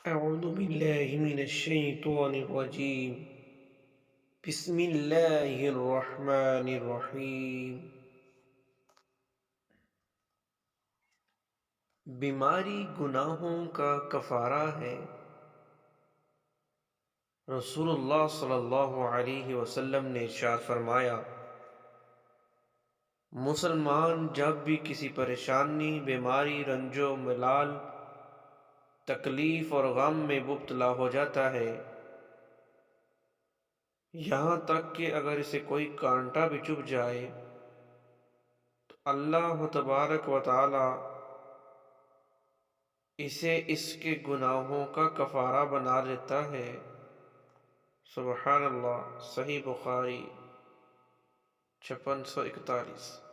أعوذ بالله من الشيطان الرجيم. بسم الله الرحمن الرحیم. بیماری گناہوں کا کفارہ ہے. رسول اللہ صلی اللہ علیہ وسلم نے ارشاد فرمایا، مسلمان جب بھی کسی پریشانی، بیماری، رنج و ملال، تکلیف اور غم میں مبتلا ہو جاتا ہے، یہاں تک کہ اگر اسے کوئی کانٹا بھی چبھ جائے تو اللہ تبارک و تعالی اسے اس کے گناہوں کا کفارہ بنا لیتا ہے. سبحان اللہ. صحیح بخاری 5641.